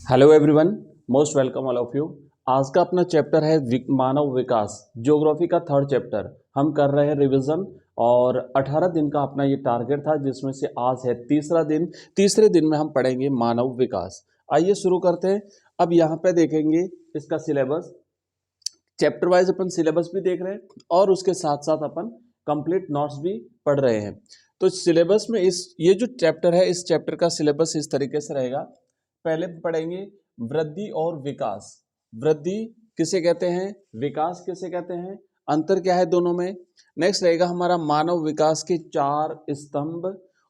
Hello everyone, most welcome all of you. आज का अपना चैप्टर है मानव विकास, ज्योग्राफी का थर्ड चैप्टर। हम कर रहे हैं रिवीजन और 18 दिन का अपना ये टारगेट था, जिसमें से आज है तीसरा दिन। तीसरे दिन में हम पढ़ेंगे मानव विकास। आइए शुरू करते हैं। अब यहाँ पे देखेंगे इसका सिलेबस, चैप्टर वाइज अपन सिलेबस भी देख रहे हैं और उसके साथ साथ अपन कंप्लीट नोट्स भी पढ़ रहे हैं। तो सिलेबस में ये जो चैप्टर है, इस चैप्टर का सिलेबस इस तरीके से रहेगा। पहले पढ़ेंगे वृद्धि और विकास। वृद्धि किसे कहते हैं, विकास किसे कहते हैं, अंतर क्या है दोनों में। नेक्स्ट रहेगा हमारा मानव विकास के 4 स्तंभ।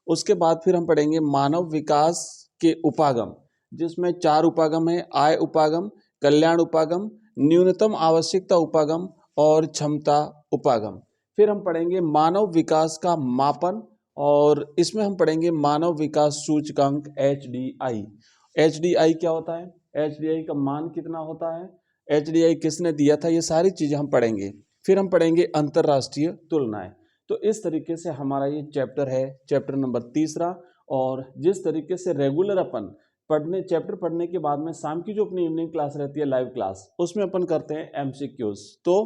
उसके बाद फिर हम पढ़ेंगे मानव विकास के उपागम, जिसमें 4 उपागम है: आय उपागम, कल्याण उपागम, न्यूनतम आवश्यकता उपागम और क्षमता उपागम। फिर हम पढ़ेंगे मानव विकास का मापन और इसमें हम पढ़ेंगे मानव विकास सूचकांक HDI। HDI क्या होता है, HDI का मान कितना होता है, HDI किसने दिया था, ये सारी चीजें हम पढ़ेंगे। फिर हम पढ़ेंगे अंतरराष्ट्रीय तुलनाएं। तो इस तरीके से हमारा ये चैप्टर है, चैप्टर नंबर तीसरा। और जिस तरीके से रेगुलर अपन चैप्टर पढ़ने के बाद में शाम की जो अपनी इवनिंग क्लास रहती है, लाइव क्लास, उसमें अपन करते हैं MCQs। तो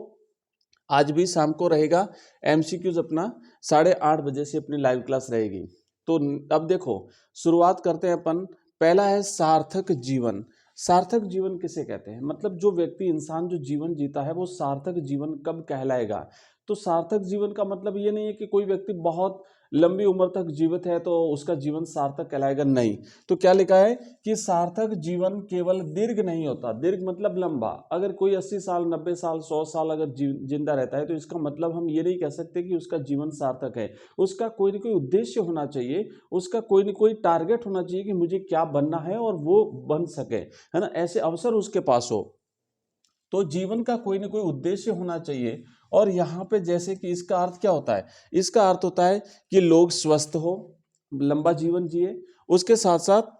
आज भी शाम को रहेगा MCQs अपना 8:30 बजे से अपनी लाइव क्लास रहेगी। तो अब देखो, शुरुआत करते हैं अपन। पहला है सार्थक जीवन। सार्थक जीवन किसे कहते हैं, मतलब जो व्यक्ति, इंसान जो जीवन जीता है वो सार्थक जीवन कब कहलाएगा। तो सार्थक जीवन का मतलब ये नहीं है कि कोई व्यक्ति बहुत लंबी उम्र तक जीवित है तो उसका जीवन सार्थक कहलाएगा, नहीं। तो क्या लिखा है कि सार्थक जीवन केवल दीर्घ नहीं होता। दीर्घ मतलब लंबा। अगर कोई 80 साल, 90 साल, 100 साल अगर जिंदा रहता है तो इसका मतलब हम ये नहीं कह सकते कि उसका जीवन सार्थक है। उसका कोई ना कोई उद्देश्य होना चाहिए, उसका कोई ना कोई टारगेट होना चाहिए कि मुझे क्या बनना है और वो बन सके, है ना, ऐसे अवसर उसके पास हो। तो जीवन का कोई ना कोई उद्देश्य होना चाहिए। और यहाँ पे जैसे कि इसका अर्थ क्या होता है, इसका अर्थ होता है कि लोग स्वस्थ हो, लंबा जीवन जिए, उसके साथ साथ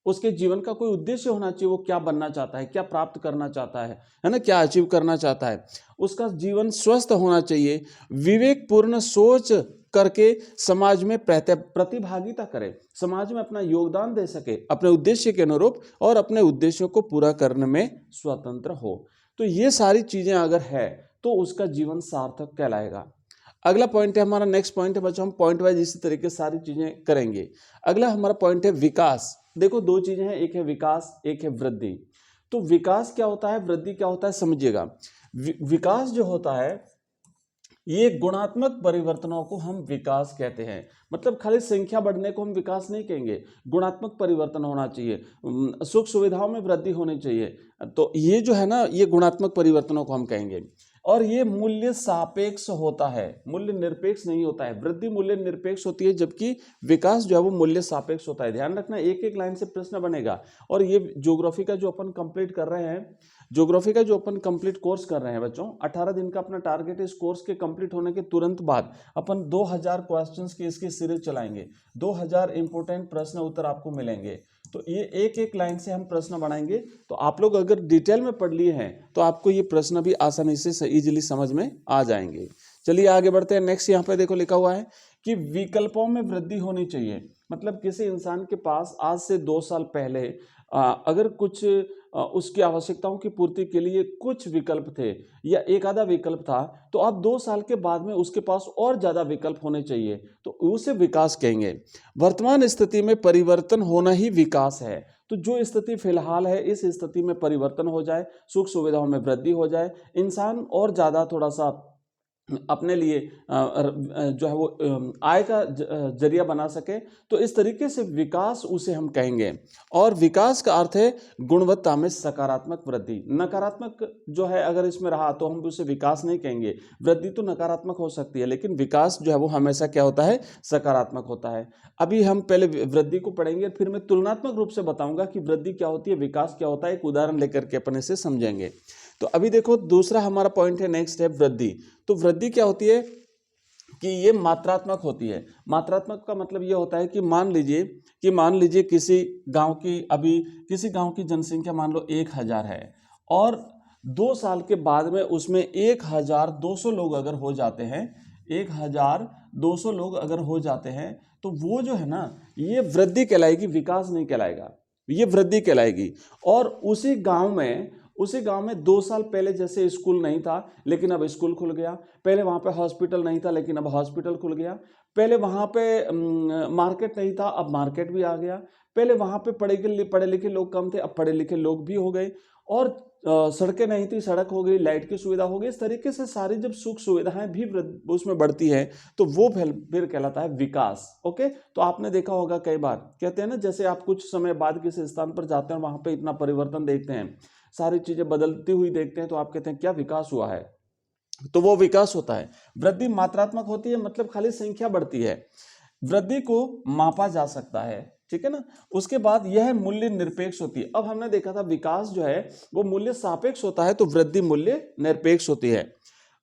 उसके जीवन का कोई उद्देश्य होना चाहिए। वो क्या बनना चाहता है, क्या प्राप्त करना चाहता है ना, क्या अचीव करना चाहता है। उसका जीवन स्वस्थ होना चाहिए, विवेकपूर्ण सोच करके समाज में प्रतिभागिता करे, समाज में अपना योगदान दे सके अपने उद्देश्य के अनुरूप, और अपने उद्देश्यों को पूरा करने में स्वतंत्र हो। तो ये सारी चीजें अगर है तो उसका जीवन सार्थक कहलाएगा। अगला पॉइंट है हमारा, नेक्स्ट पॉइंट है बच्चों, हम पॉइंट वाइज इसी तरीके से सारी चीजें करेंगे। अगला हमारा पॉइंट है विकास। देखो, 2 चीजें हैं, एक है विकास, एक है वृद्धि। तो विकास क्या होता है, वृद्धि क्या होता है, समझिएगा। विकास जो होता है, ये गुणात्मक परिवर्तनों को हम विकास कहते हैं। मतलब खाली संख्या बढ़ने को हम विकास नहीं कहेंगे, गुणात्मक परिवर्तन होना चाहिए, सुख सुविधाओं में वृद्धि होनी चाहिए। तो ये जो है ना, ये गुणात्मक परिवर्तनों को हम कहेंगे। और ये मूल्य सापेक्ष होता है, मूल्य निरपेक्ष नहीं होता है। वृद्धि मूल्य निरपेक्ष होती है, जबकि विकास जो है वो मूल्य सापेक्ष होता है। ध्यान रखना, एक एक लाइन से प्रश्न बनेगा। और ये ज्योग्राफी का जो अपन कंप्लीट कर रहे हैं, ज्योग्राफी का जो अपन कंप्लीट कोर्स कर रहे हैं बच्चों, 18 दिन का अपना टारगेट है। इस कोर्स के कंप्लीट होने के तुरंत बाद अपन 2000 क्वेश्चंस की इसकी सीरीज चलाएंगे। 2000 इंपोर्टेंट प्रश्न उत्तर आपको मिलेंगे। तो ये एक एक लाइन से हम प्रश्न बनाएंगे। तो आप लोग अगर डिटेल में पढ़ लिए हैं तो आपको ये प्रश्न भी आसानी से इजीली समझ में आ जाएंगे। चलिए आगे बढ़ते हैं। नेक्स्ट यहाँ पे देखो लिखा हुआ है कि विकल्पों में वृद्धि होनी चाहिए। मतलब किसी इंसान के पास आज से 2 साल पहले अगर कुछ उसकी आवश्यकताओं की पूर्ति के लिए कुछ विकल्प थे या एक आधा विकल्प था, तो अब 2 साल के बाद में उसके पास और ज्यादा विकल्प होने चाहिए, तो उसे विकास कहेंगे। वर्तमान स्थिति में परिवर्तन होना ही विकास है। तो जो स्थिति फिलहाल है, इस स्थिति में परिवर्तन हो जाए, सुख सुविधाओं में वृद्धि हो जाए, इंसान और ज्यादा थोड़ा सा अपने लिए जो है वो आय का जरिया बना सके, तो इस तरीके से विकास उसे हम कहेंगे। और विकास का अर्थ है गुणवत्ता में सकारात्मक वृद्धि। नकारात्मक जो है अगर इसमें रहा तो हम उसे विकास नहीं कहेंगे। वृद्धि तो नकारात्मक हो सकती है, लेकिन विकास जो है वो हमेशा क्या होता है, सकारात्मक होता है। अभी हम पहले वृद्धि को पढ़ेंगे, फिर मैं तुलनात्मक रूप से बताऊंगा कि वृद्धि क्या होती है, विकास क्या होता है। एक उदाहरण लेकर के अपन इसे समझेंगे। तो अभी देखो, दूसरा हमारा पॉइंट है, नेक्स्ट है वृद्धि। तो वृद्धि क्या होती है कि ये मात्रात्मक होती है। मात्रात्मक का मतलब ये होता है कि मान लीजिए किसी गांव की जनसंख्या मान लो 1000 है, और 2 साल के बाद में उसमें 1200 लोग अगर हो जाते हैं, 1200 लोग अगर हो जाते हैं, तो वो जो है ना, ये वृद्धि कहलाएगी, विकास नहीं कहलाएगा। ये वृद्धि कहलाएगी। और उसी गांव में 2 साल पहले जैसे स्कूल नहीं था लेकिन अब स्कूल खुल गया, पहले वहां पे हॉस्पिटल नहीं था लेकिन अब हॉस्पिटल खुल गया, पहले वहां पे मार्केट नहीं था अब मार्केट भी आ गया, पहले वहां पे पढ़े लिखे लोग कम थे अब पढ़े लिखे लोग भी हो गए, और सड़कें नहीं थी सड़क हो गई, लाइट की सुविधा हो गई। इस तरीके से सारी जब सुख सुविधाएं भी उसमें बढ़ती है तो वो फिर कहलाता है विकास। ओके, तो आपने देखा होगा कई बार कहते हैं ना, जैसे आप कुछ समय बाद किसी स्थान पर जाते हैं और वहां पे इतना परिवर्तन देखते हैं, सारी चीजें बदलती हुई देखते हैं, तो आप कहते हैं क्या विकास हुआ है, तो वो विकास होता है। वृद्धि मात्रात्मक होती है, मतलब खाली संख्या बढ़ती है। वृद्धि को मापा जा सकता है, ठीक है ना। उसके बाद यह मूल्य निरपेक्ष होती है। अब हमने देखा था विकास जो है वो मूल्य सापेक्ष होता है, तो वृद्धि मूल्य निरपेक्ष होती है।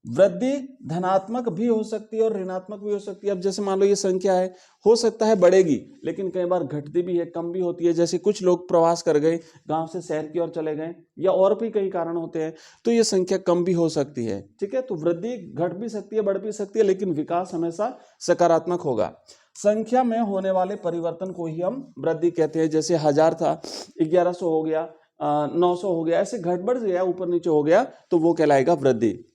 वृद्धि धनात्मक भी हो सकती है और ऋणात्मक भी हो सकती है। अब जैसे मान लो ये संख्या है, हो सकता है बढ़ेगी लेकिन कई बार घटती भी है, कम भी होती है। जैसे कुछ लोग प्रवास कर गए, गांव से शहर की ओर चले गए, या और भी कई कारण होते हैं, तो ये संख्या कम भी हो सकती है, ठीक है। तो वृद्धि घट भी सकती है, बढ़ भी सकती है, लेकिन विकास हमेशा सकारात्मक होगा। संख्या में होने वाले परिवर्तन को ही हम वृद्धि कहते हैं। जैसे 1000 था 1100 हो गया, 900 हो गया, ऐसे घट बढ़ गया, ऊपर नीचे हो गया, तो वो कहलाएगा वृद्धि।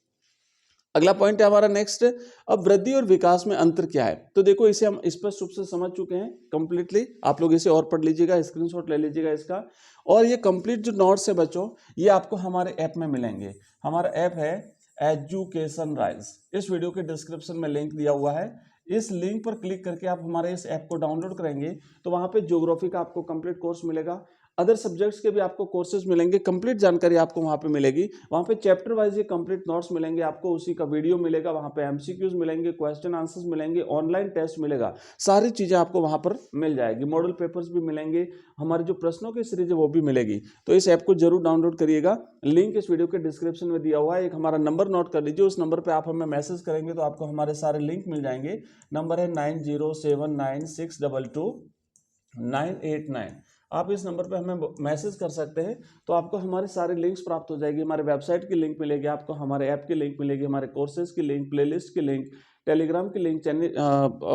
अगला पॉइंट है हमारा नेक्स्ट, अब वृद्धि और विकास में अंतर क्या है। तो देखो इसे हम स्पष्ट रूप से समझ चुके हैं कंप्लीटली, आप लोग इसे और पढ़ लीजिएगा, स्क्रीनशॉट ले लीजिएगा इसका। और ये कंप्लीट जो नोट्स है बच्चों, ये आपको हमारे ऐप में मिलेंगे। हमारा ऐप है एजुकेशन राइज, इस वीडियो के डिस्क्रिप्शन में लिंक दिया हुआ है। इस लिंक पर क्लिक करके आप हमारे इस ऐप को डाउनलोड करेंगे तो वहां पे ज्योग्राफी का आपको कंप्लीट कोर्स मिलेगा, अदर सब्जेक्ट्स के भी आपको कोर्सेज मिलेंगे, कंप्लीट जानकारी आपको वहां पे मिलेगी। वहां पे चैप्टर वाइज ये कंप्लीट नोट्स मिलेंगे आपको, उसी का वीडियो मिलेगा, वहां पे एमसीक्यूज मिलेंगे, क्वेश्चन आंसर्स मिलेंगे, ऑनलाइन टेस्ट मिलेगा, सारी चीजें आपको वहां पर मिल जाएगी। मॉडल पेपर्स भी मिलेंगे, हमारे जो प्रश्नों की सीरीज है वो भी मिलेगी। तो इस ऐप को जरूर डाउनलोड करिएगा, लिंक इस वीडियो के डिस्क्रिप्शन में दिया हुआ है। एक हमारा नंबर नोट कर लीजिए, उस नंबर पर आप हमें मैसेज करेंगे तो आपको हमारे सारे लिंक मिल जाएंगे। नंबर है 9079622989। आप इस नंबर पे हमें मैसेज कर सकते हैं तो आपको हमारे सारे लिंक्स प्राप्त हो जाएगी। हमारे वेबसाइट की लिंक मिलेगी आपको, हमारे ऐप की लिंक मिलेगी, हमारे कोर्सेज की लिंक, प्लेलिस्ट की लिंक, टेलीग्राम की लिंक, चैनल,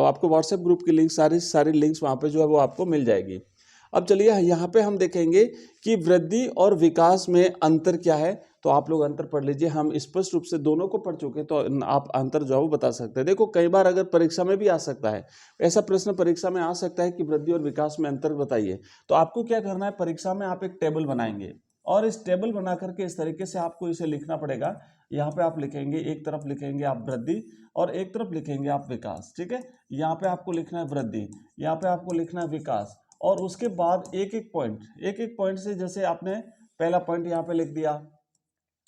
आपको व्हाट्सएप ग्रुप की लिंक, सारी लिंक्स वहाँ पे जो है वो आपको मिल जाएगी। अब चलिए यहाँ पे हम देखेंगे कि वृद्धि और विकास में अंतर क्या है। तो आप लोग अंतर पढ़ लीजिए, हम स्पष्ट रूप से दोनों को पढ़ चुके, तो आप अंतर जो है वो बता सकते हैं। देखो कई बार अगर परीक्षा में भी आ सकता है, ऐसा प्रश्न परीक्षा में आ सकता है कि वृद्धि और विकास में अंतर बताइए। तो आपको क्या करना है, परीक्षा में आप एक टेबल बनाएंगे और इस टेबल बना करके इस तरीके से आपको इसे लिखना पड़ेगा। यहाँ पे आप लिखेंगे, एक तरफ लिखेंगे आप वृद्धि और एक तरफ लिखेंगे आप विकास, ठीक है। यहाँ पे आपको लिखना है वृद्धि, यहाँ पे आपको लिखना है विकास, और उसके बाद एक एक पॉइंट से, जैसे आपने पहला पॉइंट यहाँ पे लिख दिया,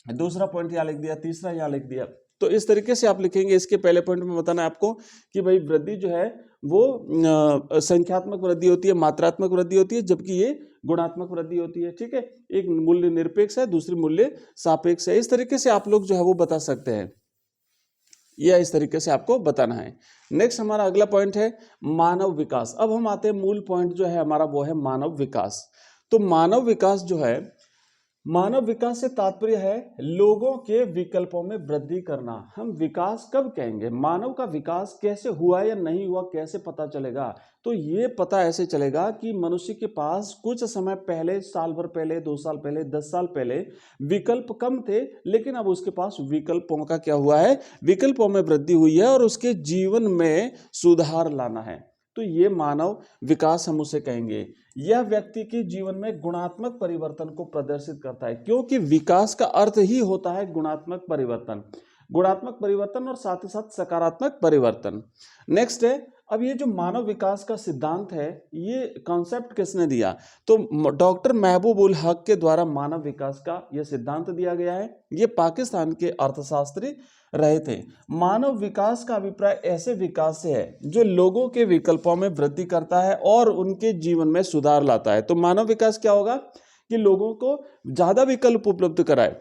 दूसरा पॉइंट यहाँ लिख दिया, तीसरा यहाँ लिख दिया, तो इस तरीके से आप लिखेंगे। इसके पहले पॉइंट में बताना है आपको कि भाई वृद्धि जो है वो संख्यात्मक वृद्धि होती है, मात्रात्मक वृद्धि होती है, जबकि ये गुणात्मक वृद्धि होती है, ठीक है। एक मूल्य निरपेक्ष है, दूसरी मूल्य सापेक्ष है। इस तरीके से आप लोग जो है वो बता सकते हैं, यह इस तरीके से आपको बताना है। नेक्स्ट हमारा अगला पॉइंट है मानव विकास। अब हम आते हैं मूल पॉइंट जो है हमारा, वो है मानव विकास। तो मानव विकास जो है, मानव विकास से तात्पर्य है लोगों के विकल्पों में वृद्धि करना। हम विकास कब कहेंगे, मानव का विकास कैसे हुआ या नहीं हुआ कैसे पता चलेगा। तो ये पता ऐसे चलेगा कि मनुष्य के पास कुछ समय पहले, साल भर पहले, 2 साल पहले, 10 साल पहले विकल्प कम थे, लेकिन अब उसके पास विकल्पों का क्या हुआ है, विकल्पों में वृद्धि हुई है और उसके जीवन में सुधार लाना है। तो ये मानव विकास हम उसे कहेंगे। यह व्यक्ति के जीवन में गुणात्मक परिवर्तन को प्रदर्शित करता है, क्योंकि विकास का अर्थ ही होता है गुणात्मक परिवर्तन और साथ ही साथ सकारात्मक परिवर्तन। नेक्स्ट है, अब ये जो मानव विकास का सिद्धांत है, ये कॉन्सेप्ट किसने दिया, तो डॉक्टर महबूब उल हक के द्वारा मानव विकास का यह सिद्धांत दिया गया है। ये पाकिस्तान के अर्थशास्त्री रहे थे। मानव विकास का अभिप्राय ऐसे विकास से है जो लोगों के विकल्पों में वृद्धि करता है और उनके जीवन में सुधार लाता है। तो मानव विकास क्या होगा कि लोगों को ज्यादा विकल्प उपलब्ध कराए।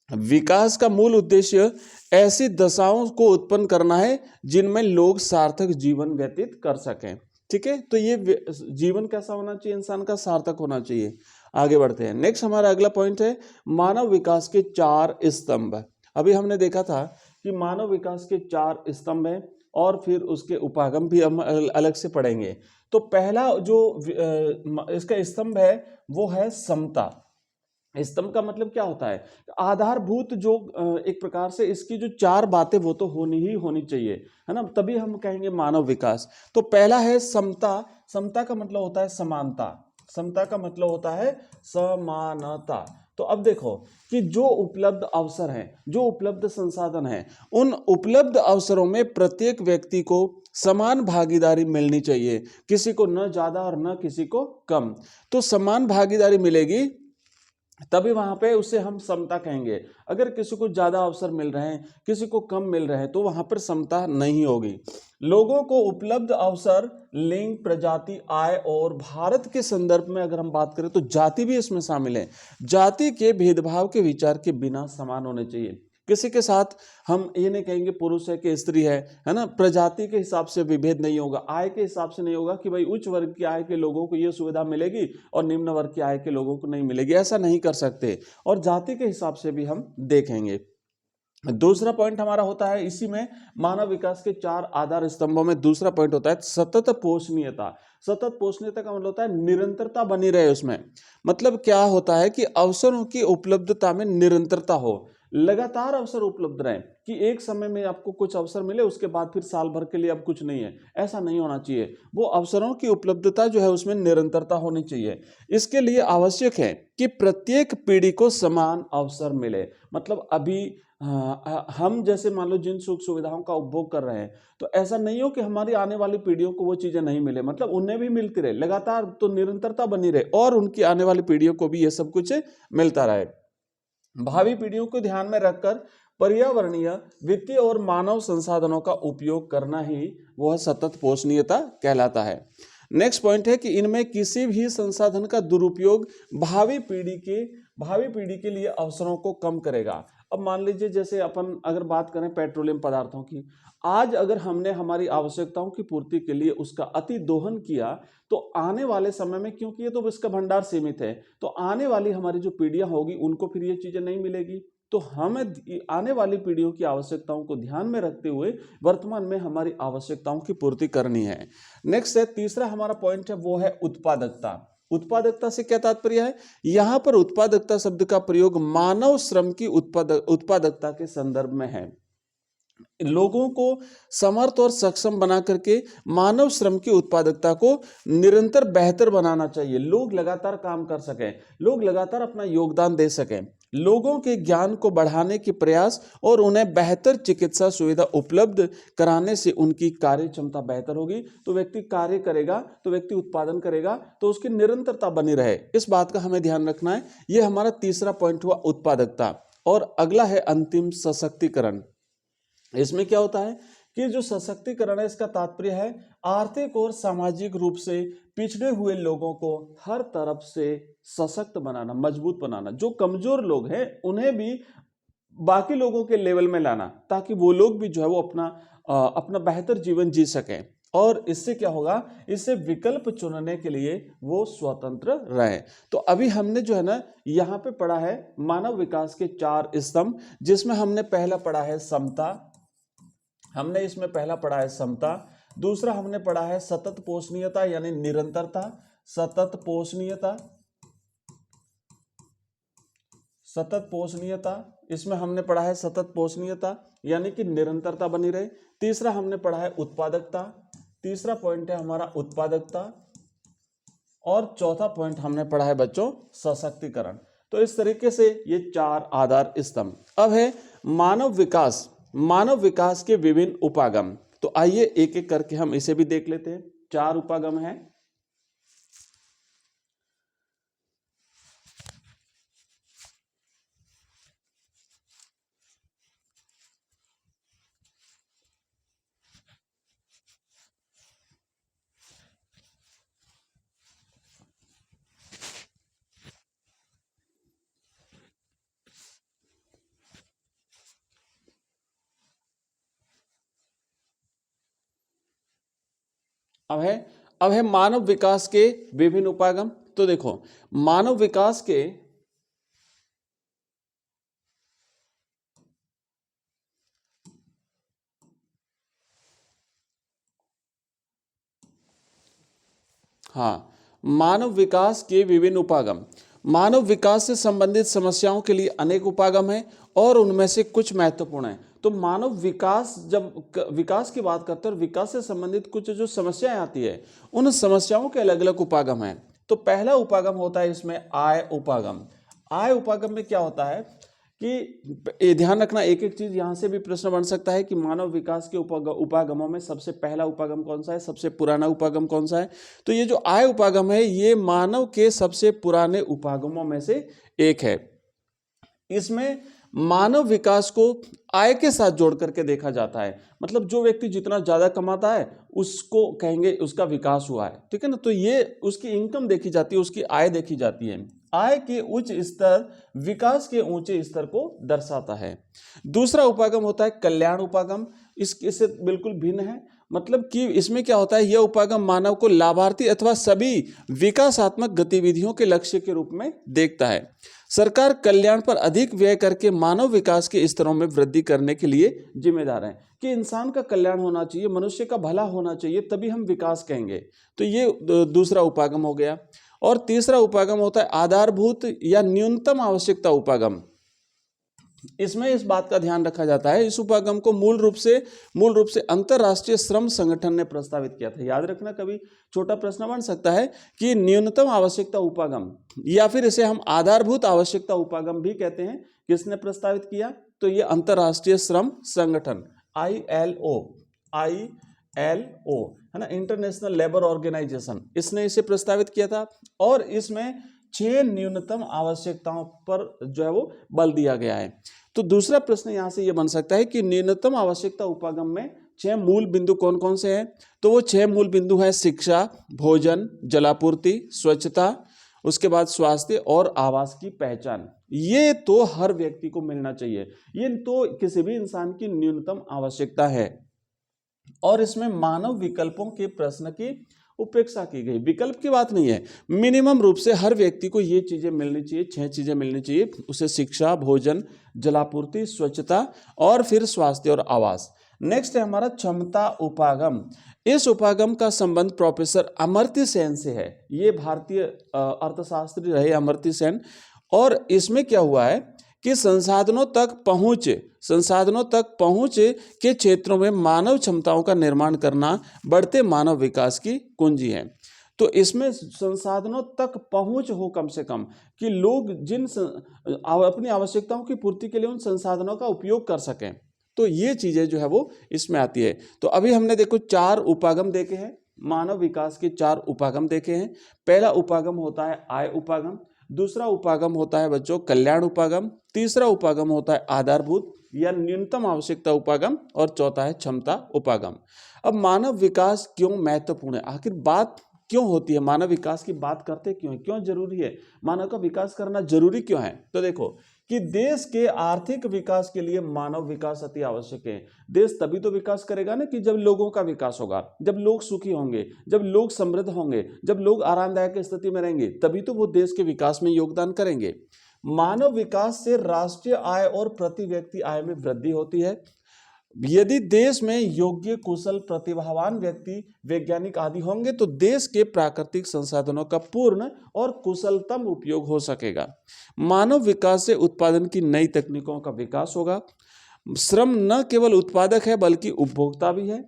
विकास का मूल उद्देश्य ऐसी दशाओं को उत्पन्न करना है जिनमें लोग सार्थक जीवन व्यतीत कर सकें, ठीक है। तो ये जीवन कैसा होना चाहिए, इंसान का सार्थक होना चाहिए। आगे बढ़ते हैं। नेक्स्ट हमारा अगला पॉइंट है मानव विकास के 4 स्तंभ। अभी हमने देखा था कि मानव विकास के 4 स्तंभ हैं और फिर उसके उपागम भी हम अलग से पढ़ेंगे। तो पहला जो इसका स्तंभ है वो है समता। स्तंभ का मतलब क्या होता है? आधारभूत जो एक प्रकार से इसकी जो चार बातें वो तो होनी ही होनी चाहिए, है ना, तभी हम कहेंगे मानव विकास। तो पहला है समता। समता का मतलब होता है समानता। समता का मतलब होता है समानता। तो अब देखो कि जो उपलब्ध अवसर हैं, जो उपलब्ध संसाधन हैं, उन उपलब्ध अवसरों में प्रत्येक व्यक्ति को समान भागीदारी मिलनी चाहिए, किसी को न ज्यादा और न किसी को कम। तो समान भागीदारी मिलेगी तभी वहां पे उसे हम समता कहेंगे। अगर किसी को ज्यादा अवसर मिल रहे हैं, किसी को कम मिल रहे हैं, तो वहां पर समता नहीं होगी। लोगों को उपलब्ध अवसर लिंग, प्रजाति, आय और भारत के संदर्भ में अगर हम बात करें तो जाति भी इसमें शामिल है। जाति के भेदभाव के विचार के बिना समान होने चाहिए। किसी के साथ हम ये नहीं कहेंगे पुरुष है कि स्त्री है ना। प्रजाति के हिसाब से विभेद नहीं होगा, आय के हिसाब से नहीं होगा कि भाई उच्च वर्ग की आय के लोगों को ये सुविधा मिलेगी और निम्न वर्ग की आय के लोगों को नहीं मिलेगी, ऐसा नहीं कर सकते। और जाति के हिसाब से भी हम देखेंगे। दूसरा पॉइंट हमारा होता है इसी में, मानव विकास के चार आधार स्तंभों में दूसरा पॉइंट होता है सतत पोषणीयता। सतत पोषणीयता का मतलब होता है निरंतरता बनी रहे उसमें। मतलब क्या होता है कि अवसरों की उपलब्धता में निरंतरता हो, लगातार अवसर उपलब्ध रहे, कि एक समय में आपको कुछ अवसर मिले उसके बाद फिर साल भर के लिए अब कुछ नहीं है, ऐसा नहीं होना चाहिए। वो अवसरों की उपलब्धता जो है उसमें निरंतरता होनी चाहिए। इसके लिए आवश्यक है कि प्रत्येक पीढ़ी को समान अवसर मिले। मतलब अभी हम जैसे मान लो जिन सुख सुविधाओं का उपभोग कर रहे हैं, तो ऐसा नहीं हो कि हमारी आने वाली पीढ़ियों को वो चीजें नहीं मिले। मतलब उन्हें भी मिलती रहे, लगातार तो निरंतरता बनी रहे और उनकी आने वाली पीढ़ियों को भी ये सब कुछ मिलता रहे। भावी पीढ़ियों को ध्यान में रखकर पर्यावरणीय, वित्तीय और मानव संसाधनों का उपयोग करना ही वह सतत पोषणीयता कहलाता है। नेक्स्ट पॉइंट है कि इनमें किसी भी संसाधन का दुरुपयोग भावी पीढ़ी के लिए अवसरों को कम करेगा। अब मान लीजिए जैसे अपन अगर बात करें पेट्रोलियम पदार्थों की, आज अगर हमने हमारी आवश्यकताओं की पूर्ति के लिए उसका अति दोहन किया, तो आने वाले समय में, क्योंकि ये तो इसका भंडार सीमित है, तो आने वाली हमारी जो पीढ़ियां होगी उनको फिर ये चीजें नहीं मिलेगी। तो हमें आने वाली पीढ़ियों की आवश्यकताओं को ध्यान में रखते हुए वर्तमान में हमारी आवश्यकताओं की पूर्ति करनी है। नेक्स्ट है तीसरा हमारा पॉइंट है वो है उत्पादकता। उत्पादकता से क्या तात्पर्य है? यहां पर उत्पादकता शब्द का प्रयोग मानव श्रम की उत्पादकता के संदर्भ में है। लोगों को समर्थ और सक्षम बना करके मानव श्रम की उत्पादकता को निरंतर बेहतर बनाना चाहिए। लोग लगातार काम कर सकें, लोग लगातार अपना योगदान दे सकें, लोगों के ज्ञान को बढ़ाने के प्रयास और उन्हें बेहतर चिकित्सा सुविधा उपलब्ध कराने से उनकी कार्य क्षमता बेहतर होगी। तो व्यक्ति कार्य करेगा, तो व्यक्ति उत्पादन करेगा, तो उसकी निरंतरता बनी रहे, इस बात का हमें ध्यान रखना है। यह हमारा तीसरा पॉइंट हुआ उत्पादकता। और अगला है अंतिम सशक्तिकरण। इसमें क्या होता है कि जो सशक्तिकरण है इसका तात्पर्य है आर्थिक और सामाजिक रूप से पिछड़े हुए लोगों को हर तरफ से सशक्त बनाना, मजबूत बनाना। जो कमजोर लोग हैं उन्हें भी बाकी लोगों के लेवल में लाना, ताकि वो लोग भी जो है वो अपना बेहतर जीवन जी सकें। और इससे क्या होगा, इससे विकल्प चुनने के लिए वो स्वतंत्र रहे। तो अभी हमने जो है ना यहाँ पे पढ़ा है मानव विकास के चार स्तंभ, जिसमें हमने पहला पढ़ा है समता, हमने इसमें पहला पढ़ा है समता। दूसरा हमने पढ़ा है सतत पोषणीयता यानी निरंतरता। सतत पोषणीयता, सतत पोषणीयता, इसमें हमने पढ़ा है सतत पोषणीयता यानी कि निरंतरता बनी रहे। तीसरा हमने पढ़ा है उत्पादकता, तीसरा पॉइंट है हमारा उत्पादकता। और चौथा पॉइंट हमने पढ़ा है बच्चों सशक्तिकरण। तो इस तरीके से ये चार आधार स्तंभ। अब है मानव विकास, मानव विकास के विभिन्न उपागम। तो आइए एक एक करके हम इसे भी देख लेते हैं। चार उपागम है। अब है मानव विकास के विभिन्न उपागम। तो देखो मानव विकास के हाँ, मानव विकास के विभिन्न उपागम। मानव विकास से संबंधित समस्याओं के लिए अनेक उपागम हैं और उनमें से कुछ महत्वपूर्ण हैं। तो मानव विकास, जब विकास की बात करते हैं और विकास से संबंधित कुछ जो समस्याएं आती है, उन समस्याओं के अलग अलग उपागम हैं। तो पहला उपागम होता है इसमें आय उपागम। आय उपागम में क्या होता है कि ये ध्यान रखना, एक एक चीज यहां से भी प्रश्न बन सकता है कि मानव विकास के उपागमों में सबसे पहला उपागम कौन सा है, सबसे पुराना उपागम कौन सा है। तो ये जो आय उपागम है, ये मानव के सबसे पुराने उपागमों में से एक है। इसमें मानव विकास को आय के साथ जोड़ करके देखा जाता है। मतलब जो व्यक्ति जितना ज्यादा कमाता है उसको कहेंगे उसका विकास हुआ है, ठीक है ना। तो ये उसकी इनकम देखी जाती है, उसकी आय देखी जाती है। आय के उच्च स्तर विकास के ऊंचे स्तर को दर्शाता है। दूसरा उपागम होता है कल्याण उपागम। इससे बिल्कुल भिन्न है। मतलब कि इसमें क्या होता है, यह उपागम मानव को लाभार्थी अथवा सभी विकासात्मक गतिविधियों के लक्ष्य के रूप में देखता है। सरकार कल्याण पर अधिक व्यय करके मानव विकास के स्तरों में वृद्धि करने के लिए जिम्मेदार है कि इंसान का कल्याण होना चाहिए, मनुष्य का भला होना चाहिए, तभी हम विकास कहेंगे। तो ये दूसरा उपागम हो गया। और तीसरा उपागम होता है आधारभूत या न्यूनतम आवश्यकता उपागम। इसमें इस बात का ध्यान रखा जाता है, इस उपागम को मूल रूप से अंतरराष्ट्रीय श्रम संगठन ने प्रस्तावित किया था। याद रखना, कभी छोटा प्रश्न बन सकता है कि न्यूनतम आवश्यकता उपागम या फिर इसे हम आधारभूत आवश्यकता उपागम भी कहते हैं, किसने प्रस्तावित किया? तो ये अंतरराष्ट्रीय श्रम संगठन ILO है ना, इंटरनेशनल लेबर ऑर्गेनाइजेशन, इसने इसे प्रस्तावित किया था। और इसमें 6 न्यूनतम आवश्यकताओं पर जो है वो बल दिया गया है। तो दूसरा प्रश्न यहां से ये बन सकता है कि न्यूनतम आवश्यकता उपागम में 6 मूल बिंदु कौन कौन से हैं? तो वो 6 मूल बिंदु हैं शिक्षा, भोजन, जलापूर्ति, स्वच्छता, उसके बाद स्वास्थ्य और आवास की पहचान। ये तो हर व्यक्ति को मिलना चाहिए, ये तो किसी भी इंसान की न्यूनतम आवश्यकता है। और इसमें मानव विकल्पों के प्रश्न की उपेक्षा की गई। विकल्प की बात नहीं है, मिनिमम रूप से हर व्यक्ति को ये चीजें मिलनी चाहिए, 6 चीजें मिलनी चाहिए उसे, शिक्षा, भोजन, जलापूर्ति, स्वच्छता और फिर स्वास्थ्य और आवास। नेक्स्ट है हमारा क्षमता उपागम। इस उपागम का संबंध प्रोफेसर अमर्त्य सेन से है। ये भारतीय अर्थशास्त्री रहे अमर्त्य सेन। और इसमें क्या हुआ है कि संसाधनों तक पहुंच के क्षेत्रों में मानव क्षमताओं का निर्माण करना बढ़ते मानव विकास की कुंजी है। तो इसमें संसाधनों तक पहुंच हो कम से कम, कि लोग अपनी आवश्यकताओं की पूर्ति के लिए उन संसाधनों का उपयोग कर सकें। तो ये चीजें जो है वो इसमें आती है। तो अभी हमने देखो 4 उपागम देखे हैं, मानव विकास के 4 उपागम देखे हैं। पहला उपागम होता है आय उपागम, दूसरा उपागम होता है बच्चों कल्याण उपागम, तीसरा उपागम होता है आधारभूत या न्यूनतम आवश्यकता उपागम, और चौथा है क्षमता उपागम। अब मानव विकास क्यों महत्वपूर्ण है, आखिर बात क्यों होती है, मानव विकास की बात करते क्यों है, क्यों जरूरी है, मानव का विकास करना जरूरी क्यों है? तो देखो कि देश के आर्थिक विकास के लिए मानव विकास अति आवश्यक है। देश तभी तो विकास करेगा ना कि जब लोगों का विकास होगा, जब लोग सुखी होंगे, जब लोग समृद्ध होंगे, जब लोग आरामदायक स्थिति में रहेंगे, तभी तो वो देश के विकास में योगदान करेंगे। मानव विकास से राष्ट्रीय आय और प्रति व्यक्ति आय में वृद्धि होती है। यदि देश में योग्य, कुशल, प्रतिभावान व्यक्ति, वैज्ञानिक आदि होंगे तो देश के प्राकृतिक संसाधनों का पूर्ण और कुशलतम उपयोग हो सकेगा। मानव विकास से उत्पादन की नई तकनीकों का विकास होगा। श्रम न केवल उत्पादक है बल्कि उपभोक्ता भी है।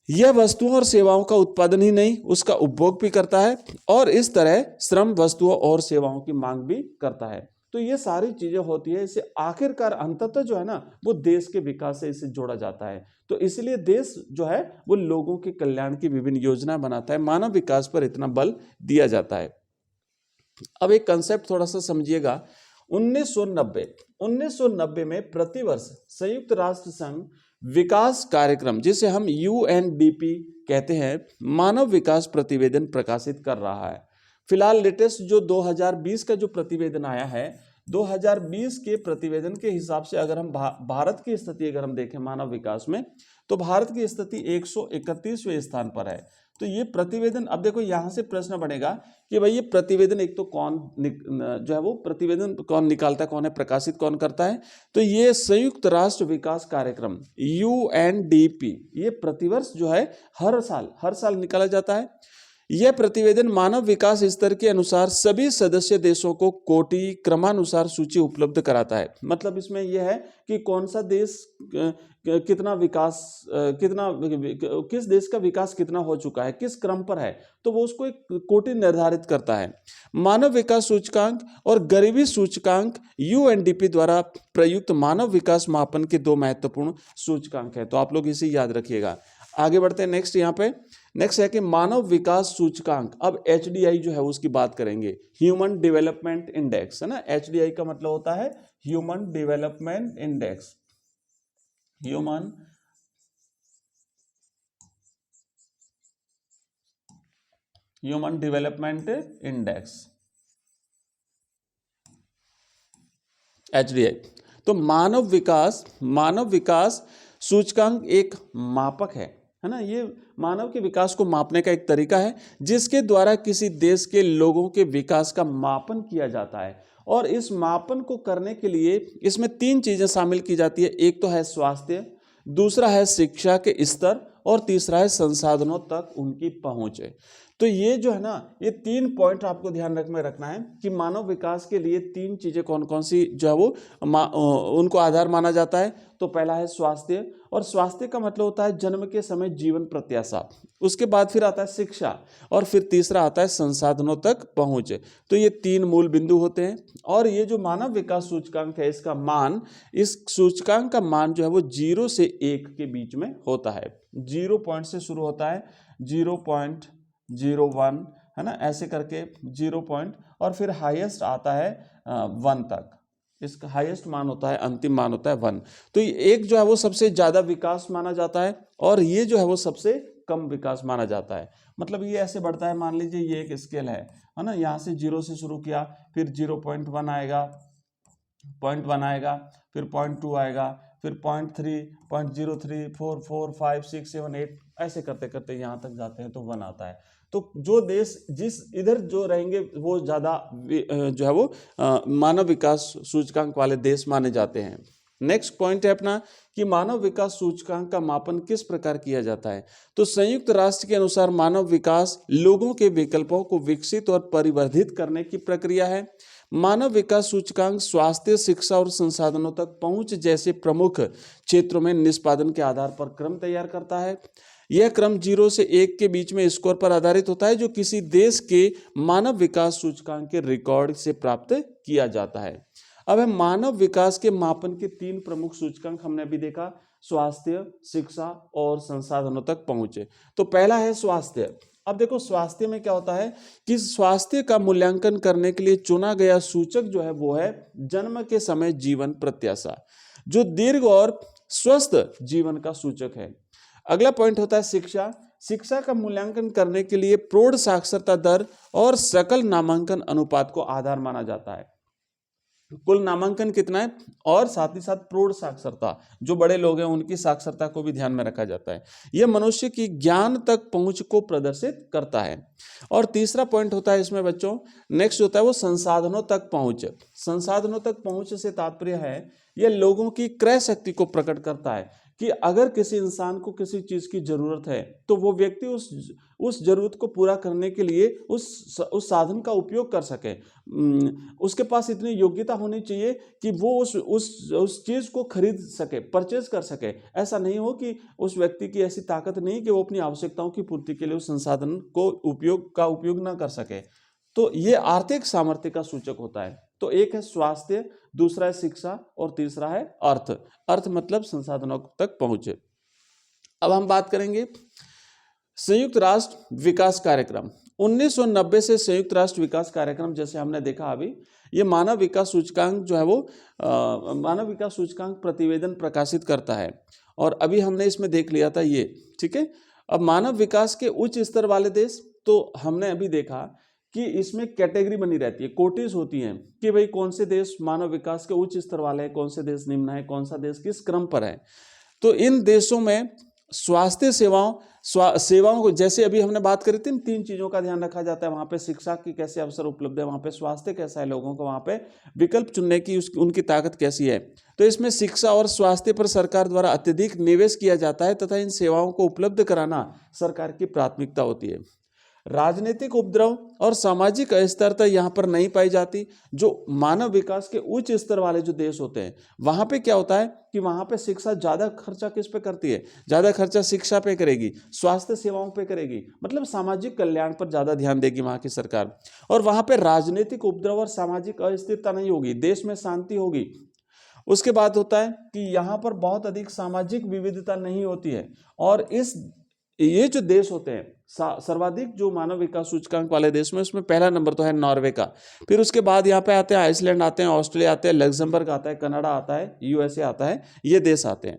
यह वस्तुओं और सेवाओं का उत्पादन ही नहीं, उसका उपभोग भी करता है, और इस तरह श्रम वस्तुओं और सेवाओं की मांग भी करता है। तो ये सारी चीजें होती है, इसे आखिरकार अंततः जो है ना वो देश के विकास से इसे जोड़ा जाता है। तो इसलिए देश जो है वो लोगों के कल्याण की विभिन्न योजना बनाता है, मानव विकास पर इतना बल दिया जाता है। अब एक कंसेप्ट थोड़ा सा समझिएगा। 1990 में प्रतिवर्ष संयुक्त राष्ट्र संघ विकास कार्यक्रम, जिसे हम UNDP कहते हैं, मानव विकास प्रतिवेदन प्रकाशित कर रहा है। फिलहाल लेटेस्ट जो 2020 का जो प्रतिवेदन आया है, 2020 के प्रतिवेदन के हिसाब से अगर हम भारत की स्थिति अगर हम देखें मानव विकास में, तो भारत की स्थिति 131वें स्थान पर है। तो ये प्रतिवेदन, अब देखो यहां से प्रश्न बनेगा कि भाई ये प्रतिवेदन एक तो कौन जो है वो प्रतिवेदन कौन निकालता, कौन है, प्रकाशित कौन करता है? तो ये संयुक्त राष्ट्र विकास कार्यक्रम UNDP, ये प्रतिवर्ष जो है हर साल निकाला जाता है। यह प्रतिवेदन मानव विकास स्तर के अनुसार सभी सदस्य देशों को कोटि क्रमानुसार सूची उपलब्ध कराता है। मतलब इसमें यह है कि कौन सा देश कितना विकास किस देश का विकास कितना हो चुका है, किस क्रम पर है, तो वो उसको एक कोटि निर्धारित करता है। मानव विकास सूचकांक और गरीबी सूचकांक यूएनडीपी द्वारा प्रयुक्त मानव विकास मापन के दो महत्वपूर्ण सूचकांक है। तो आप लोग इसे याद रखिएगा। आगे बढ़ते हैं। नेक्स्ट यहाँ पे नेक्स्ट है कि मानव विकास सूचकांक। अब एचडीआई जो है उसकी बात करेंगे, ह्यूमन डेवलपमेंट इंडेक्स, है ना। एचडीआई का मतलब होता है human development index, human development index, HDI. तो मानव विकास सूचकांक एक मापक है ना। ये मानव के विकास को मापने का एक तरीका है जिसके द्वारा किसी देश के लोगों के विकास का मापन किया जाता है। और इस मापन को करने के लिए इसमें तीन चीजें शामिल की जाती है। एक तो है स्वास्थ्य, दूसरा है शिक्षा के स्तर, और तीसरा है संसाधनों तक उनकी पहुंच है। तो ये जो है ना, ये तीन पॉइंट आपको ध्यान में रखना है कि मानव विकास के लिए तीन चीजें कौन कौन सी जो है वो उनको आधार माना जाता है। तो पहला है स्वास्थ्य, और स्वास्थ्य का मतलब होता है जन्म के समय जीवन प्रत्याशा। उसके बाद फिर आता है शिक्षा, और फिर तीसरा आता है संसाधनों तक पहुंच। तो ये तीन मूल बिंदु होते हैं। और ये जो मानव विकास सूचकांक है, इसका मान, इस सूचकांक का मान जो है वो 0 से 1 के बीच में होता है। 0 पॉइंट से शुरू होता है, 0.01, है ना, ऐसे करके 0 पॉइंट, और फिर हाईएस्ट आता है 1 तक। इसका हाईएस्ट मान होता है, अंतिम मान होता है 1। तो एक जो है वो सबसे ज्यादा विकास माना जाता है, और ये जो है वो सबसे कम विकास माना जाता है। मतलब ये ऐसे बढ़ता है, मान लीजिए ये एक स्केल है ना। यहाँ से 0 से शुरू किया, फिर 0.1 आएगा, 0.1 आएगा, फिर 0.2 आएगा, फिर 0.3, 0.03, 4, 4, 5, 6, 7, 8, ऐसे करते करते यहाँ तक जाते हैं तो 1 आता है। तो जो देश जिस इधर जो रहेंगे वो ज़्यादा जो है वो मानव विकास सूचकांक वाले देश माने जाते हैं। नेक्स्ट पॉइंट है अपना कि मानव विकास सूचकांक का मापन किस प्रकार किया जाता है। तो संयुक्त राष्ट्र के अनुसार मानव विकास लोगों के विकल्पों को विकसित और परिवर्धित करने की प्रक्रिया है। मानव विकास सूचकांक स्वास्थ्य, शिक्षा और संसाधनों तक पहुंच जैसे प्रमुख क्षेत्रों में निष्पादन के आधार पर क्रम तैयार करता है। यह क्रम 0 से 1 के बीच में स्कोर पर आधारित होता है जो किसी देश के मानव विकास सूचकांक के रिकॉर्ड से प्राप्त किया जाता है। अब है मानव विकास के मापन के तीन प्रमुख सूचकांक हमने अभी देखा, स्वास्थ्य, शिक्षा और संसाधनों तक पहुंचे। तो पहला है स्वास्थ्य। अब देखो स्वास्थ्य में क्या होता है कि स्वास्थ्य का मूल्यांकन करने के लिए चुना गया सूचक जो है वो है जन्म के समय जीवन प्रत्याशा, जो दीर्घ और स्वस्थ जीवन का सूचक है। अगला पॉइंट होता है शिक्षा। शिक्षा का मूल्यांकन करने के लिए प्रौढ़ साक्षरता दर और सकल नामांकन अनुपात को आधार माना जाता है। कुल नामांकन कितना है और साथ ही साथ प्रौढ़ साक्षरता, जो बड़े लोग हैं उनकी साक्षरता को भी ध्यान में रखा जाता है। यह मनुष्य की ज्ञान तक पहुंच को प्रदर्शित करता है। और तीसरा पॉइंट होता है इसमें बच्चों, नेक्स्ट होता है वो संसाधनों तक पहुंच। संसाधनों तक पहुंच से तात्पर्य है यह लोगों की क्रय शक्ति को प्रकट करता है कि अगर किसी इंसान को किसी चीज की जरूरत है तो वो व्यक्ति उस जरूरत को पूरा करने के लिए उस साधन का उपयोग कर सके। उसके पास इतनी योग्यता होनी चाहिए कि वो उस चीज को खरीद सके, परचेज कर सके। ऐसा नहीं हो कि उस व्यक्ति की ऐसी ताकत नहीं कि वो अपनी आवश्यकताओं की पूर्ति के लिए उस संसाधन को उपयोग ना कर सके। तो ये आर्थिक सामर्थ्य का सूचक होता है। तो एक है स्वास्थ्य, दूसरा है शिक्षा और तीसरा है अर्थ। अर्थ मतलब संसाधनों तक पहुंचे। अब हम बात करेंगे संयुक्त राष्ट्र विकास कार्यक्रम। 1990 से संयुक्त राष्ट्र विकास कार्यक्रम, जैसे हमने देखा अभी, ये मानव विकास सूचकांक जो है वो मानव विकास सूचकांक प्रतिवेदन प्रकाशित करता है। और अभी हमने इसमें देख लिया था ये, ठीक है। अब मानव विकास के उच्च स्तर वाले देश, तो हमने अभी देखा कि इसमें कैटेगरी बनी रहती है, कोटीज होती हैं कि भाई कौन से देश मानव विकास के उच्च स्तर वाले हैं, कौन से देश निम्न है, कौन सा देश किस क्रम पर है। तो इन देशों में स्वास्थ्य सेवाओं को, जैसे अभी हमने बात करी थी, तीन चीजों का ध्यान रखा जाता है। वहां पे शिक्षा की कैसे अवसर उपलब्ध है, वहां पे स्वास्थ्य कैसा है लोगों को, वहां पे विकल्प चुनने की उनकी ताकत कैसी है। तो इसमें शिक्षा और स्वास्थ्य पर सरकार द्वारा अत्यधिक निवेश किया जाता है तथा इन सेवाओं को उपलब्ध कराना सरकार की प्राथमिकता होती है। राजनीतिक उपद्रव और सामाजिक अस्थिरता यहाँ पर नहीं पाई जाती। जो मानव विकास के उच्च स्तर वाले जो देश होते हैं वहाँ पे क्या होता है कि वहाँ पे शिक्षा ज़्यादा खर्चा किस पे करती है, ज़्यादा खर्चा शिक्षा पे करेगी, स्वास्थ्य सेवाओं पे करेगी, मतलब सामाजिक कल्याण पर ज़्यादा ध्यान देगी वहाँ की सरकार। और वहाँ पे राजनीतिक उपद्रव और सामाजिक अस्थिरता नहीं होगी, देश में शांति होगी। उसके बाद होता है कि यहाँ पर बहुत अधिक सामाजिक विविधता नहीं होती है। और ये जो देश होते हैं सर्वाधिक जो मानव विकास सूचकांक वाले देश में, उसमें पहला नंबर तो है नॉर्वे का। फिर उसके बाद यहाँ पे आते हैं आइसलैंड आते हैं, ऑस्ट्रेलिया आते हैं, लग्जमबर्ग आता है, कनाडा आता है, यूएसए आता है, ये देश आते हैं।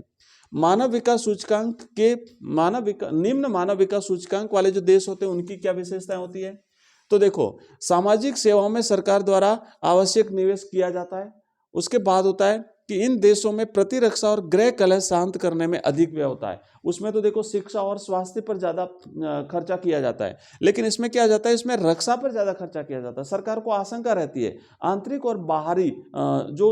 मानव विकास सूचकांक के निम्न मानव विकास सूचकांक वाले जो देश होते हैं उनकी क्या विशेषताएं होती है? तो देखो, सामाजिक सेवाओं में सरकार द्वारा आवश्यक निवेश किया जाता है। उसके बाद होता है कि इन देशों में प्रतिरक्षा और गृह कलह शांत करने में अधिक व्यय होता है। उसमें तो देखो शिक्षा और स्वास्थ्य पर ज़्यादा खर्चा किया जाता है, लेकिन इसमें क्या जाता है, इसमें रक्षा पर ज़्यादा खर्चा किया जाता है। सरकार को आशंका रहती है आंतरिक और बाहरी जो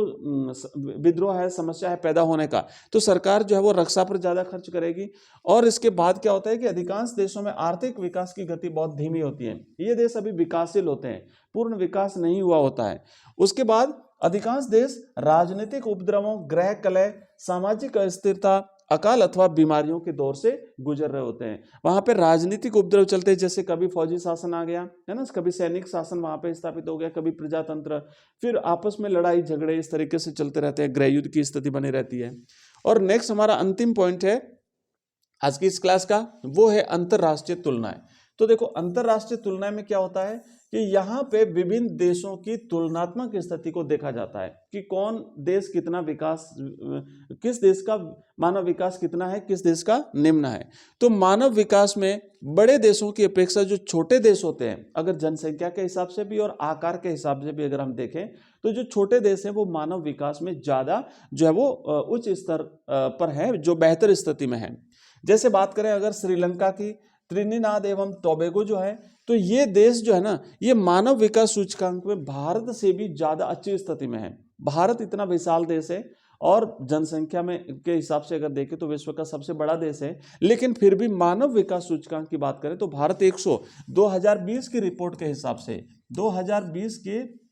विद्रोह है, समस्या है पैदा होने का, तो सरकार जो है वो रक्षा पर ज़्यादा खर्च करेगी। और इसके बाद क्या होता है कि अधिकांश देशों में आर्थिक विकास की गति बहुत धीमी होती है। ये देश अभी विकासशील होते हैं, पूर्ण विकास नहीं हुआ होता है। उसके बाद अधिकांश देश राजनीतिक उपद्रवों, गृह कलह, सामाजिक अस्थिरता, अकाल अथवा बीमारियों के दौर से गुजर रहे होते हैं। वहां पे राजनीतिक उपद्रव चलते हैं, जैसे कभी फौजी शासन आ गया है ना, कभी सैनिक शासन वहां पे स्थापित हो गया, कभी प्रजातंत्र, फिर आपस में लड़ाई झगड़े इस तरीके से चलते रहते हैं, गृह युद्ध की स्थिति बनी रहती है। और नेक्स्ट हमारा अंतिम पॉइंट है आज की इस क्लास का, वो है अंतरराष्ट्रीय तुलनाएं। तो देखो, अंतरराष्ट्रीय तुलना में क्या होता है कि यहाँ पे विभिन्न देशों की तुलनात्मक स्थिति को देखा जाता है कि कौन देश कितना विकास, किस देश का मानव विकास कितना है, किस देश का निम्न है। तो मानव विकास में बड़े देशों की अपेक्षा जो छोटे देश होते हैं, अगर जनसंख्या के हिसाब से भी और आकार के हिसाब से भी अगर हम देखें, तो जो छोटे देश हैं वो मानव विकास में ज़्यादा जो है वो उच्च स्तर पर है, जो बेहतर स्थिति में है। जैसे बात करें अगर श्रीलंका की, त्रिनिदाद एवं टोबैगो जो है, तो ये देश जो है ना, ये मानव विकास सूचकांक में भारत से भी ज़्यादा अच्छी स्थिति में है। भारत इतना विशाल देश है और जनसंख्या में के हिसाब से अगर देखें तो विश्व का सबसे बड़ा देश है, लेकिन फिर भी मानव विकास सूचकांक की बात करें तो भारत 2020 की रिपोर्ट के हिसाब से, 2020 के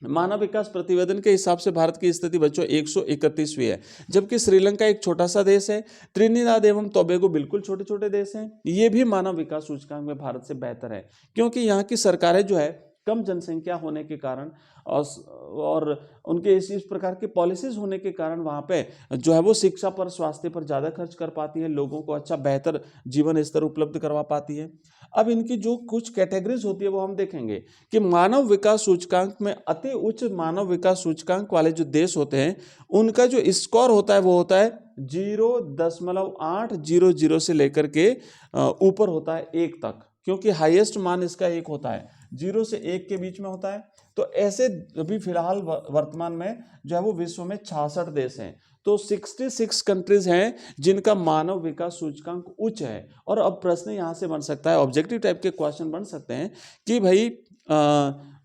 मानव विकास प्रतिवेदन के हिसाब से भारत की स्थिति बच्चों 131वीं है, जबकि श्रीलंका एक छोटा सा देश है, त्रिनिदाद एवं टोबैगो बिल्कुल छोटे छोटे देश हैं, ये भी मानव विकास सूचकांक में भारत से बेहतर है, क्योंकि यहाँ की सरकारें जो है कम जनसंख्या होने के कारण और उनके इस प्रकार की पॉलिसीज होने के कारण वहाँ पे जो है वो शिक्षा पर, स्वास्थ्य पर ज़्यादा खर्च कर पाती है, लोगों को अच्छा बेहतर जीवन स्तर उपलब्ध करवा पाती है। अब इनकी जो कुछ कैटेगरीज होती है वो हम देखेंगे कि मानव विकास सूचकांक में अति उच्च मानव विकास सूचकांक वाले जो देश होते हैं उनका जो स्कोर होता है वो होता है 0.800 से लेकर के ऊपर होता है 1 तक, क्योंकि हाईएस्ट मान इसका 1 होता है, 0 से 1 के बीच में होता है। तो ऐसे अभी फिलहाल वर्तमान में जो है वो विश्व में 66 देश हैं, तो 66 कंट्रीज हैं जिनका मानव विकास सूचकांक उच्च है। और अब प्रश्न यहाँ से बन सकता है, ऑब्जेक्टिव टाइप के क्वेश्चन बन सकते हैं कि भाई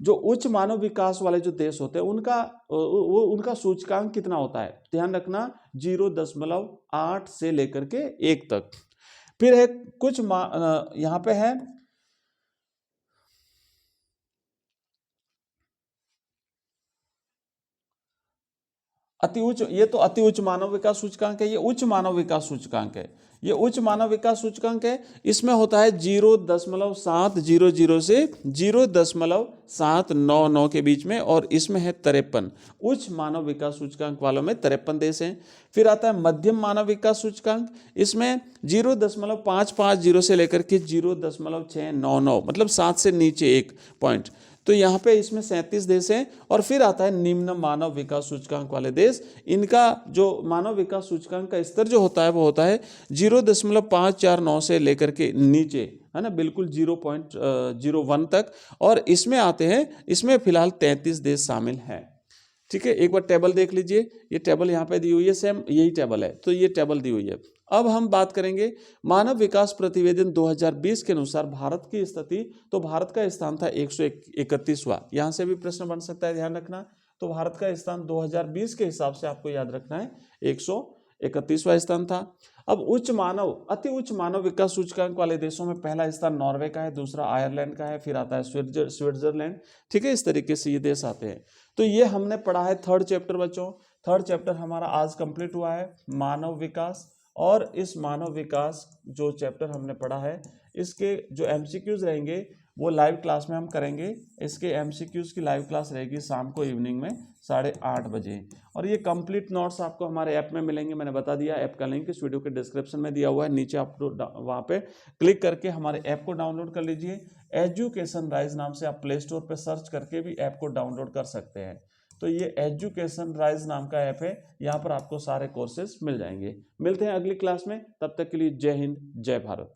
जो उच्च मानव विकास वाले जो देश होते हैं उनका सूचकांक कितना होता है? ध्यान रखना 0.8 से लेकर के 1 तक। फिर है कुछ यहाँ पे है अति उच्च, ये तो अति उच्च मानव विकास सूचकांक है, ये उच्च मानव विकास सूचकांक है, ये उच्च मानव विकास सूचकांक है। इसमें होता है 0.700 से 0.799 के बीच में, और इसमें है 53। उच्च मानव विकास सूचकांक वालों में 53 देश हैं। फिर आता है मध्यम मानव विकास सूचकांक, इसमें 0.550 से लेकर के 0.699, मतलब 7 से नीचे 1 पॉइंट, तो यहाँ पे इसमें 37 देश हैं। और फिर आता है निम्न मानव विकास सूचकांक वाले देश, इनका जो मानव विकास सूचकांक का स्तर जो होता है वो होता है 0.549 से लेकर के नीचे, है ना, बिल्कुल 0.01 तक। और इसमें आते हैं, इसमें फिलहाल 33 देश शामिल हैं। ठीक है, एक बार टेबल देख लीजिए, ये टेबल यहाँ पे दी हुई है, सेम यही टेबल है, तो ये टेबल दी हुई है। अब हम बात करेंगे मानव विकास प्रतिवेदन 2020 के अनुसार भारत की स्थिति। तो भारत का स्थान था 131वां, यहाँ से भी प्रश्न बन सकता है, ध्यान रखना। तो भारत का स्थान 2020 के हिसाब से आपको याद रखना है 31वां स्थान था। अब अति उच्च मानव विकास सूचकांक वाले देशों में पहला स्थान नॉर्वे का है, दूसरा आयरलैंड का है, फिर आता है स्विट्जरलैंड। ठीक है, इस तरीके से ये देश आते हैं। तो ये हमने पढ़ा है थर्ड चैप्टर बच्चों। थर्ड चैप्टर हमारा आज कंप्लीट हुआ है, मानव विकास। और इस मानव विकास जो चैप्टर हमने पढ़ा है, इसके जो एमसीक्यूज रहेंगे वो लाइव क्लास में हम करेंगे। इसके एमसीक्यूज की लाइव क्लास रहेगी शाम को इवनिंग में 8:30 बजे। और ये कंप्लीट नोट्स आपको हमारे ऐप में मिलेंगे। मैंने बता दिया, ऐप का लिंक इस वीडियो के डिस्क्रिप्शन में दिया हुआ है, नीचे आप वहाँ पे क्लिक करके हमारे ऐप को डाउनलोड कर लीजिए। एजुकेशन राइज नाम से आप प्ले स्टोर पर सर्च करके भी ऐप को डाउनलोड कर सकते हैं। तो ये एजुकेशन राइज नाम का ऐप है, यहाँ पर आपको सारे कोर्सेज मिल जाएंगे। मिलते हैं अगली क्लास में, तब तक के लिए जय हिंद, जय भारत।